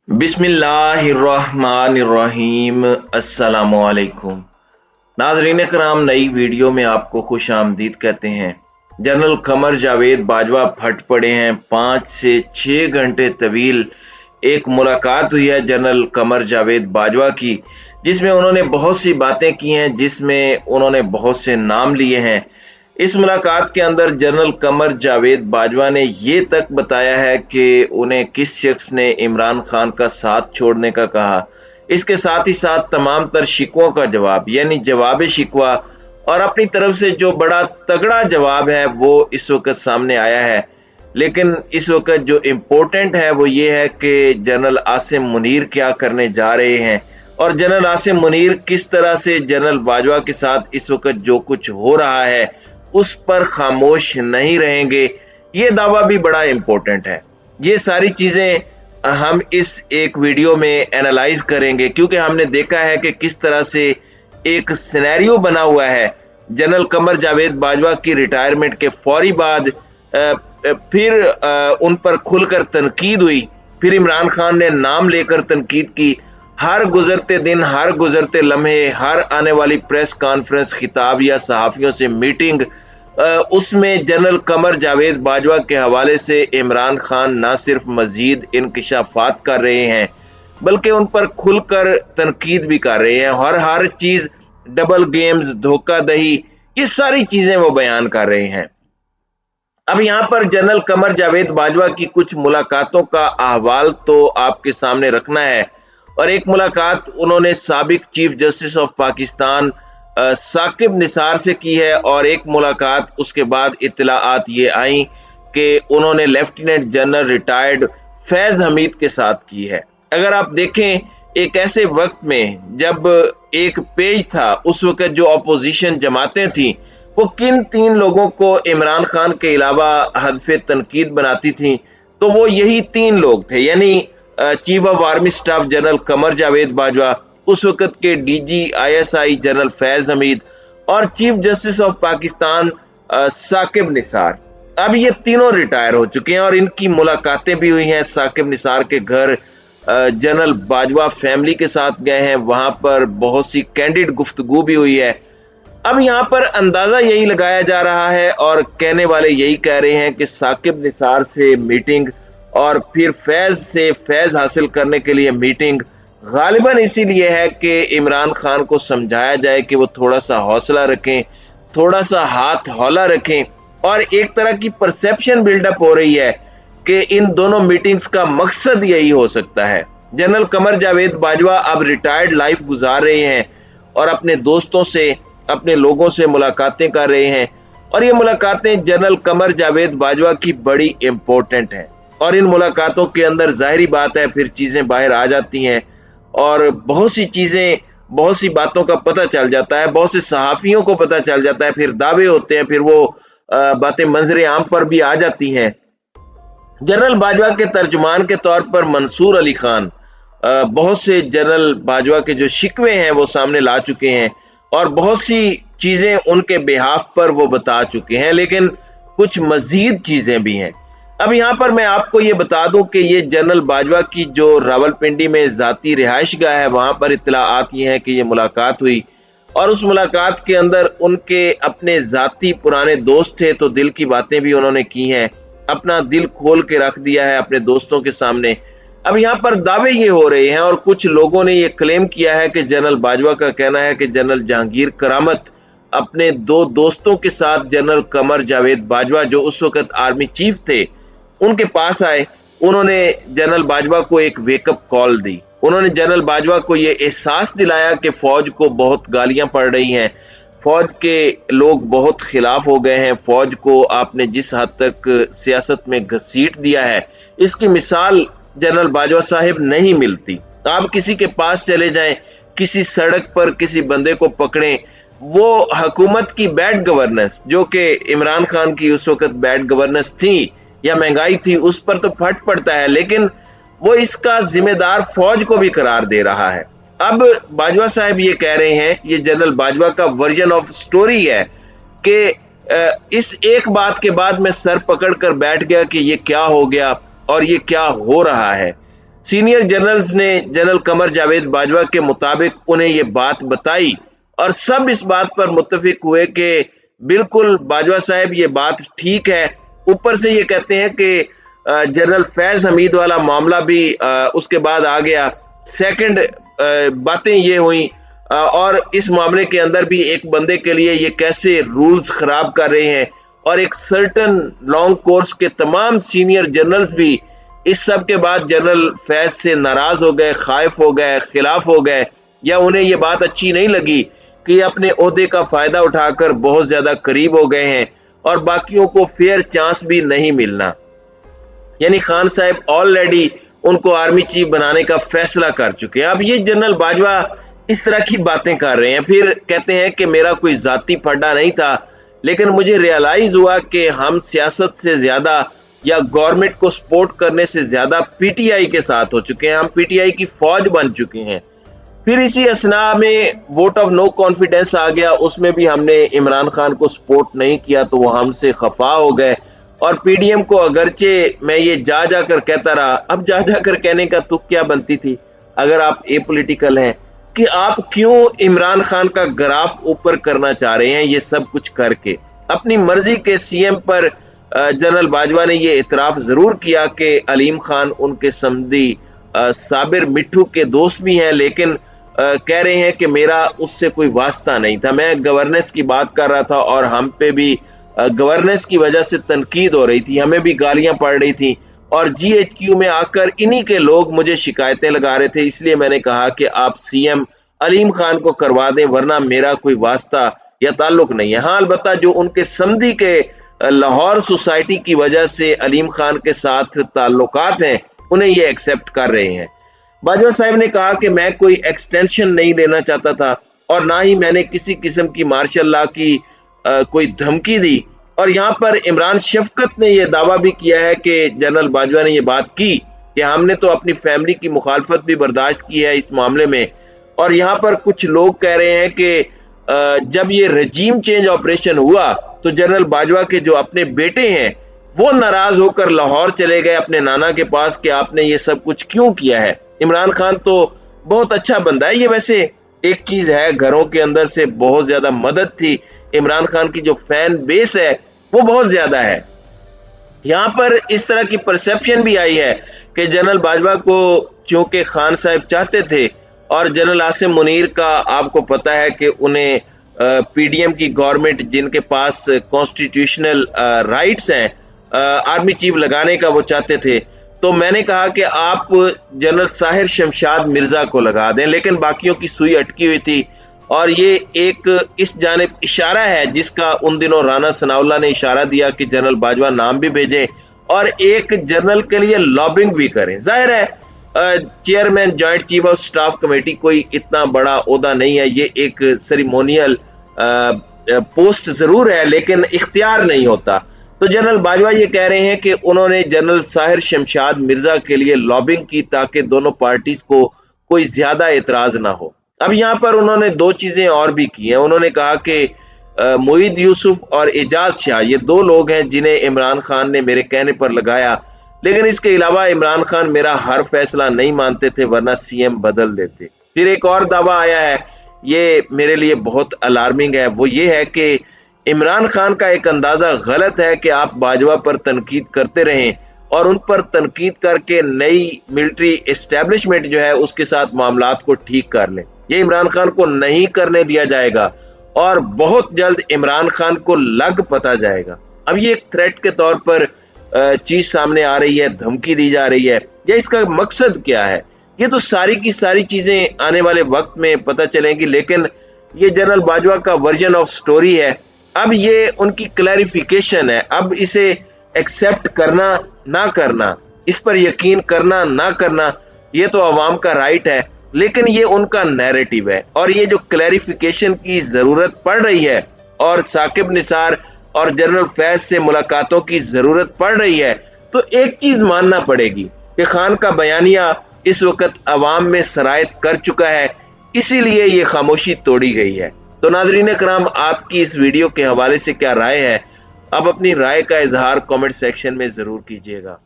बिस्मिल्लाहिर्रहमानिर्रहीम। अस्सलामुअलैकुम नाज़रीन कराम, नई वीडियो में आपको खुश आमदीद कहते हैं। जनरल कमर जावेद बाजवा फट पड़े हैं। 5 से 6 घंटे तवील एक मुलाकात हुई है जनरल कमर जावेद बाजवा की, जिसमें उन्होंने बहुत सी बातें की हैं, जिसमें उन्होंने बहुत से नाम लिए हैं। इस मुलाकात के अंदर जनरल कमर जावेद बाजवा ने ये तक बताया है कि उन्हें किस शख्स ने इमरान खान का साथ छोड़ने का कहा। इसके साथ ही साथ तमाम तर शिकवों का जवाब, यानी जवाब शिकवा, और अपनी तरफ से जो बड़ा तगड़ा जवाब है वो इस वक्त सामने आया है। लेकिन इस वक्त जो इम्पोर्टेंट है वो ये है कि जनरल आसिम मुनीर क्या करने जा रहे हैं, और जनरल आसिम मुनीर किस तरह से जनरल बाजवा के साथ इस वक्त जो कुछ हो रहा है उस पर खामोश नहीं रहेंगे। ये दावा भी बड़ा इम्पोर्टेंट है। ये सारी चीज़ें हम इस एक वीडियो में एनालाइज करेंगे, क्योंकि हमने देखा है कि किस तरह से एक सिनेरियो बना हुआ है। जनरल कमर जावेद बाजवा की रिटायरमेंट के फौरी बाद फिर उन पर खुलकर तनकीद हुई। फिर इमरान खान ने नाम लेकर तनकीद की। हर गुजरते दिन, हर गुजरते लम्हे, हर आने वाली प्रेस कॉन्फ्रेंस, खिताब या सहाफ़ियों से मीटिंग, उसमें जनरल कमर जावेद बाजवा के हवाले से इमरान खान न सिर्फ मजीद इंकशाफात कर रहे हैं बल्कि उन पर खुलकर तनकीद भी कर रहे हैं। हर चीज़, डबल गेम्स, धोखा दही, ये सारी चीज़ें वो बयान कर रहे हैं। अब यहाँ पर जनरल कमर जावेद बाजवा की कुछ मुलाकातों का अहवाल तो आपके सामने रखना है। और एक मुलाकात उन्होंने साबिक chief justice of Pakistan Saqib Nisar से की है, और एक मुलाकात उसके बाद इत्तलाआत ये आई कि उन्होंने lieutenant general retired Faiz Hamid के साथ की है। अगर आप देखें, एक ऐसे वक्त में जब एक पेज था, उस वक्त जो अपोजिशन जमातें थी वो किन 3 लोगों को इमरान खान के अलावा हदफे तनकीद बनाती थी, तो वो यही 3 लोग थे, यानी chief of army staff general Qamar Javed Bajwa, उस वक्त के DG ISI general Faiz Hameed, और chief justice of Pakistan Saqib Nisar. अब ये तीनों रिटायर हो चुके हैं और इनकी मुलाकातें भी हुई हैं। साकिब निसार के घर जनरल बाजवा फैमिली के साथ गए हैं, वहां पर बहुत सी कैंडिड गुफ्तगू भी हुई है। अब यहाँ पर अंदाजा यही लगाया जा रहा है और कहने वाले यही कह रहे हैं कि साकिब निसार से मीटिंग और फिर फैज से फैज हासिल करने के लिए मीटिंग गालिबन इसीलिए है कि इमरान खान को समझाया जाए कि वो थोड़ा सा हौसला रखें, थोड़ा सा हाथ हौला रखें। और एक तरह की परसेप्शन बिल्डअप हो रही है कि इन दोनों मीटिंग्स का मकसद यही हो सकता है। जनरल कमर जावेद बाजवा अब रिटायर्ड लाइफ गुजार रहे हैं और अपने दोस्तों से, अपने लोगों से मुलाकातें कर रहे हैं, और ये मुलाकातें जनरल कमर जावेद बाजवा की बड़ी इंपॉर्टेंट हैं। और इन मुलाकातों के अंदर जाहिर बात है फिर चीज़ें बाहर आ जाती हैं और बहुत सी चीज़ें, बहुत सी बातों का पता चल जाता है, बहुत से सहाफ़ियों को पता चल जाता है, फिर दावे होते हैं, फिर वो बातें मंजर आम पर भी आ जाती हैं। जनरल बाजवा के तर्जुमान के तौर पर मंसूर अली खान बहुत से जनरल बाजवा के जो शिकवे हैं वो सामने ला चुके हैं और बहुत सी चीज़ें उनके बिहाफ पर वो बता चुके हैं, लेकिन कुछ मजीद चीज़ें भी हैं। अब यहाँ पर मैं आपको ये बता दूं कि ये जनरल बाजवा की जो रावलपिंडी में ज़ाती रिहाइश गाह है, वहाँ पर इत्तलाआत ये हैं कि ये मुलाकात हुई और उस मुलाकात के अंदर उनके अपने ज़ाती पुराने दोस्त थे, तो दिल की बातें भी उन्होंने की हैं, अपना दिल खोल के रख दिया है अपने दोस्तों के सामने। अब यहाँ पर दावे ये हो रहे हैं और कुछ लोगों ने ये क्लेम किया है कि जनरल बाजवा का कहना है कि जनरल जहांगीर करामत अपने 2 दोस्तों के साथ जनरल कमर जावेद बाजवा, जो उस वक्त आर्मी चीफ थे, उनके पास आए। उन्होंने जनरल बाजवा को एक वेकअप कॉल दी। उन्होंने जनरल बाजवा को ये एहसास दिलाया कि फौज को बहुत गालियां पड़ रही हैं, फौज के लोग बहुत खिलाफ हो गए हैं, फौज को आपने जिस हद तक सियासत में घसीट दिया है, इसकी मिसाल जनरल बाजवा साहिब नहीं मिलती। आप किसी के पास चले जाएं, किसी सड़क पर किसी बंदे को पकड़ें, वो हुकूमत की बैड गवर्नेंस, जो कि इमरान खान की उस वक्त बैड गवर्नेंस थी या महंगाई थी, उस पर तो फट पड़ता है, लेकिन वो इसका जिम्मेदार फौज को भी करार दे रहा है। अब बाजवा साहब ये कह रहे हैं, ये जनरल बाजवा का वर्जन ऑफ स्टोरी है कि इस एक बात के बाद मैं सर पकड़ कर बैठ गया कि ये क्या हो गया और ये क्या हो रहा है। सीनियर जनरल्स ने जनरल कमर जावेद बाजवा के मुताबिक उन्हें ये बात बताई और सब इस बात पर मुत्तफिक हुए कि बिल्कुल बाजवा साहब ये बात ठीक है। ऊपर से ये कहते हैं कि जनरल फैज हमीद वाला मामला भी उसके बाद आ गया। सेकंड बातें ये हुई और इस मामले के अंदर भी एक बंदे के लिए ये कैसे रूल्स खराब कर रहे हैं और एक सर्टन लॉन्ग कोर्स के तमाम सीनियर जनरल्स भी इस सब के बाद जनरल फैज से नाराज हो गए, खाइफ हो गए, खिलाफ हो गए, या उन्हें यह बात अच्छी नहीं लगी कि अपने ओहदे का फायदा उठाकर बहुत ज्यादा करीब हो गए हैं और बाकियों को फेयर चांस भी नहीं मिलना। यानी खान साहब ऑलरेडी उनको आर्मी चीफ बनाने का फैसला कर चुके हैं। अब ये जनरल बाजवा इस तरह की बातें कर रहे हैं, फिर कहते हैं कि मेरा कोई जाती फड्डा नहीं था, लेकिन मुझे रियलाइज हुआ कि हम सियासत से ज्यादा या गवर्नमेंट को सपोर्ट करने से ज्यादा पीटीआई के साथ हो चुके हैं, हम पीटीआई की फौज बन चुके हैं। फिर इसी असना में वोट ऑफ नो कॉन्फिडेंस आ गया, उसमें भी हमने इमरान खान को सपोर्ट नहीं किया तो वो हमसे खफा हो गए और पीडीएम को अगरचे मैं ये जा जाकर कहता रहा, अब जा जाकर कहने का तुक क्या बनती थी अगर आप ए पॉलिटिकल हैं, कि आप क्यों इमरान खान का ग्राफ ऊपर करना चाह रहे हैं। ये सब कुछ करके अपनी मर्जी के सीएम पर जनरल बाजवा ने ये इतराफ जरूर किया कि अलीम खान उनके समधी साबिर मिट्ठू के दोस्त भी हैं, लेकिन कह रहे हैं कि मेरा उससे कोई वास्ता नहीं था, मैं गवर्नेंस की बात कर रहा था और हम पे भी गवर्नेंस की वजह से तनकीद हो रही थी, हमें भी गालियां पड़ रही थी और जीएचक्यू में आकर इन्हीं के लोग मुझे शिकायतें लगा रहे थे, इसलिए मैंने कहा कि आप सीएम अलीम खान को करवा दें, वरना मेरा कोई वास्ता या ताल्लुक नहीं है। हाँ, अलबत्ता जो उनके समधी के लाहौर सोसाइटी की वजह से अलीम खान के साथ ताल्लुकात हैं, उन्हें ये एक्सेप्ट कर रहे हैं। बाजवा साहब ने कहा कि मैं कोई एक्सटेंशन नहीं लेना चाहता था और ना ही मैंने किसी किस्म की मार्शल लॉ की कोई धमकी दी। और यहाँ पर इमरान शफकत ने यह दावा भी किया है कि जनरल बाजवा ने यह बात की कि हमने तो अपनी फैमिली की मुखालफत भी बर्दाश्त की है इस मामले में। और यहाँ पर कुछ लोग कह रहे हैं कि जब ये रजीम चेंज ऑपरेशन हुआ तो जनरल बाजवा के जो अपने बेटे हैं वो नाराज होकर लाहौर चले गए अपने नाना के पास कि आपने ये सब कुछ क्यों किया है। इमरान खान तो बहुत अच्छा बंदा है। ये वैसे एक चीज है, घरों के अंदर से बहुत ज्यादा मदद थी, इमरान खान की जो फैन बेस है वो बहुत ज्यादा है। यहाँ पर इस तरह की परसेप्शन भी आई है कि जनरल बाजवा को चूंकि खान साहब चाहते थे और जनरल आसिम मुनीर का आपको पता है कि उन्हें पीडीएम की गवर्नमेंट जिनके पास कॉन्स्टिट्यूशनल राइट्स हैं आर्मी चीफ लगाने का वो चाहते थे, तो मैंने कहा कि आप जनरल साहिर शमशाद मिर्जा को लगा दें, लेकिन बाकियों की सुई अटकी हुई थी। और ये एक इस जानिब इशारा है जिसका उन दिनों राना सनाउल्लाह ने इशारा दिया कि जनरल बाजवा नाम भी भेजें और एक जनरल के लिए लॉबिंग भी करें। जाहिर है chairman joint chief of staff committee कोई इतना बड़ा ओहदा नहीं है, ये एक सेरेमोनियल पोस्ट जरूर है लेकिन इख्तियार नहीं होता। तो जनरल बाजवा ये कह रहे हैं कि उन्होंने जनरल साहिर शमशाद मिर्जा के लिए लॉबिंग की ताकि दोनों पार्टीज को कोई ज्यादा एतराज ना हो। अब यहाँ पर उन्होंने दो चीजें और भी की हैं। उन्होंने कहा कि मोईद यूसुफ और एजाज शाह ये दो लोग हैं जिन्हें इमरान खान ने मेरे कहने पर लगाया, लेकिन इसके अलावा इमरान खान मेरा हर फैसला नहीं मानते थे वरना सीएम बदल देते। फिर एक और दावा आया है, ये मेरे लिए बहुत अलार्मिंग है, वो ये है कि इमरान खान का एक अंदाजा गलत है कि आप बाजवा पर तनकीद करते रहें और उन पर तनकीद करके नई मिलिट्री एस्टेब्लिशमेंट जो है उसके साथ मामलात को ठीक कर लें। ये इमरान खान को नहीं करने दिया जाएगा और बहुत जल्द इमरान खान को लग पता जाएगा। अब ये एक थ्रेट के तौर पर चीज सामने आ रही है, धमकी दी जा रही है, या इसका मकसद क्या है, ये तो सारी की सारी चीजें आने वाले वक्त में पता चलेंगी। लेकिन ये जनरल बाजवा का वर्जन ऑफ स्टोरी है, अब ये उनकी क्लैरिफिकेशन है। अब इसे एक्सेप्ट करना ना करना, इस पर यकीन करना ना करना, ये तो अवाम का राइट है, लेकिन ये उनका नैरेटिव है और ये जो क्लैरिफिकेशन की जरूरत पड़ रही है और साकिब निसार और जनरल फैज से मुलाकातों की जरूरत पड़ रही है, तो एक चीज मानना पड़ेगी कि खान का बयानिया इस वक्त अवाम में सरायत कर चुका है, इसीलिए ये खामोशी तोड़ी गई है। तो नाज़रीन कराम, आपकी इस वीडियो के हवाले से क्या राय है? आप अपनी राय का इजहार कमेंट सेक्शन में जरूर कीजिएगा।